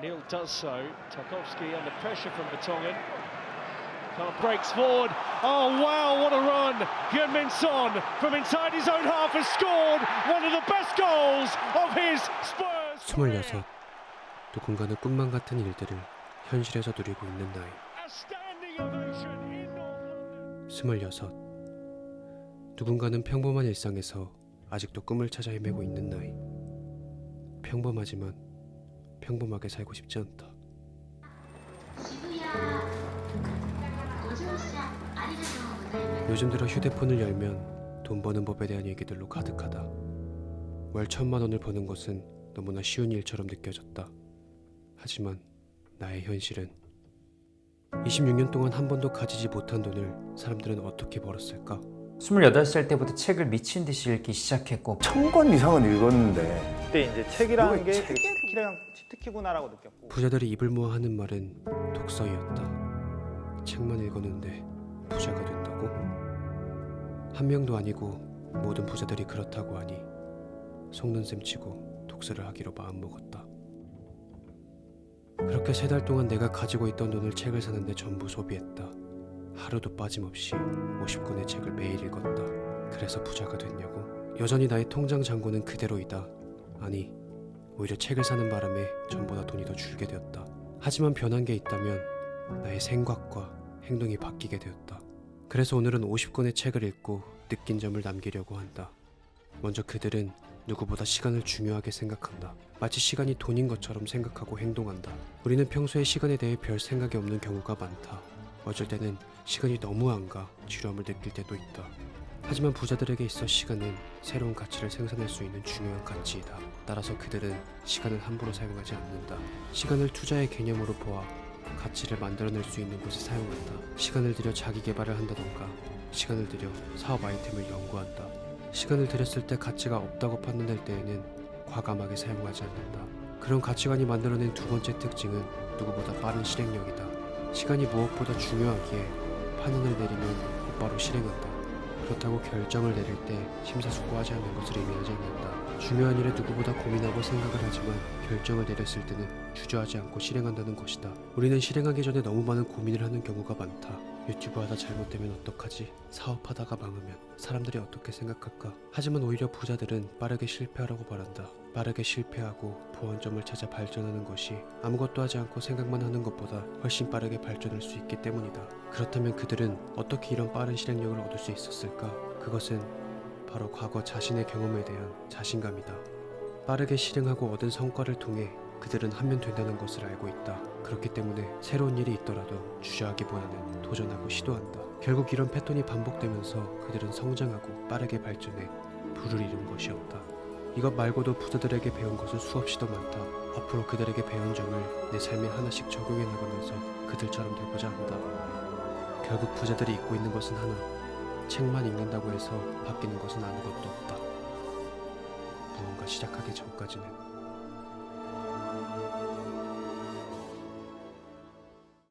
Neil does so. Tarkowski under pressure from Vertonghen. Can't breaks forward. Oh wow, what a run! Heung-min Son from inside his own half has scored one of the best goals of his Spurs. 26. 누군가는 꿈만 같은 일들을 현실에서 누리고 있는 나이. A standing ovation in North London. 26. 누군가는 평범한 일상에서 아직도 꿈을 찾아 헤매고 있는 나이. 평범하지만 평범하게 살고 싶지 않다. 요즘 들어 휴대폰을 열면 돈 버는 법에 대한 얘기들로 가득하다. 월 1,000만 원을 버는 것은 너무나 쉬운 일처럼 느껴졌다. 하지만 나의 현실은 26년 동안 한 번도 가지지 못한 돈을 사람들은 어떻게 벌었을까? 28살 때부터 책을 미친 듯이 읽기 시작했고 1,000권 이상은 읽었는데 그때 이제 책이라는 게 책? 되게 치트키구나라고 느꼈고 부자들이 입을 모아 하는 말은 독서이었다. 책만 읽었는데 부자가 된다고? 한 명도 아니고 모든 부자들이 그렇다고 하니 속는 셈 치고 독서를 하기로 마음먹었다. 그렇게 3달 동안 내가 가지고 있던 돈을 책을 사는데 전부 소비했다. 하루도 빠짐없이 50권의 책을 매일 읽었다. 그래서 부자가 됐냐고? 여전히 나의 통장 잔고는 그대로이다. 아니, 오히려 책을 사는 바람에 전보다 돈이 더 줄게 되었다. 하지만 변한 게 있다면 나의 생각과 행동이 바뀌게 되었다. 그래서 오늘은 50권의 책을 읽고 느낀 점을 남기려고 한다. 먼저 그들은 누구보다 시간을 중요하게 생각한다. 마치 시간이 돈인 것처럼 생각하고 행동한다. 우리는 평소에 시간에 대해 별 생각이 없는 경우가 많다. 어쩔 때는 시간이 너무 안 가 지루함을 느낄 때도 있다. 하지만 부자들에게 있어 시간은 새로운 가치를 생산할 수 있는 중요한 가치이다. 따라서 그들은 시간을 함부로 사용하지 않는다. 시간을 투자의 개념으로 보아 가치를 만들어낼 수 있는 곳에 사용한다. 시간을 들여 자기 개발을 한다던가 시간을 들여 사업 아이템을 연구한다. 시간을 들였을 때 가치가 없다고 판단될 때에는 과감하게 사용하지 않는다. 그런 가치관이 만들어낸 두 번째 특징은 누구보다 빠른 실행력이다. 시간이 무엇보다 중요하기에 판단을 내리면 곧바로 실행한다. 그렇다고 결정을 내릴 때 심사숙고하지 않는 것을 의미하지 않는다. 중요한 일에 누구보다 고민하고 생각을 하지만 결정을 내렸을 때는 주저하지 않고 실행한다는 것이다. 우리는 실행하기 전에 너무 많은 고민을 하는 경우가 많다. 유튜브 하다 잘못되면 어떡하지? 사업하다가 망하면 사람들이 어떻게 생각할까? 하지만 오히려 부자들은 빠르게 실패하라고 바란다. 빠르게 실패하고 보완점을 찾아 발전하는 것이 아무것도 하지 않고 생각만 하는 것보다 훨씬 빠르게 발전할 수 있기 때문이다. 그렇다면 그들은 어떻게 이런 빠른 실행력을 얻을 수 있었을까? 그것은 바로 과거 자신의 경험에 대한 자신감이다. 빠르게 실행하고 얻은 성과를 통해 그들은 하면 된다는 것을 알고 있다. 그렇기 때문에 새로운 일이 있더라도 주저하기보다는 도전하고 시도한다. 결국 이런 패턴이 반복되면서 그들은 성장하고 빠르게 발전해 부를 이룬 것이 없다. 이것 말고도 부자들에게 배운 것은 수없이 더 많다. 앞으로 그들에게 배운 점을 내 삶에 하나씩 적용해 나가면서 그들처럼 되고자 한다. 결국 부자들이 잊고 있는 것은 하나. 책만 읽는다고 해서 바뀌는 것은 아무것도 없다. 무언가 시작하기 전까지는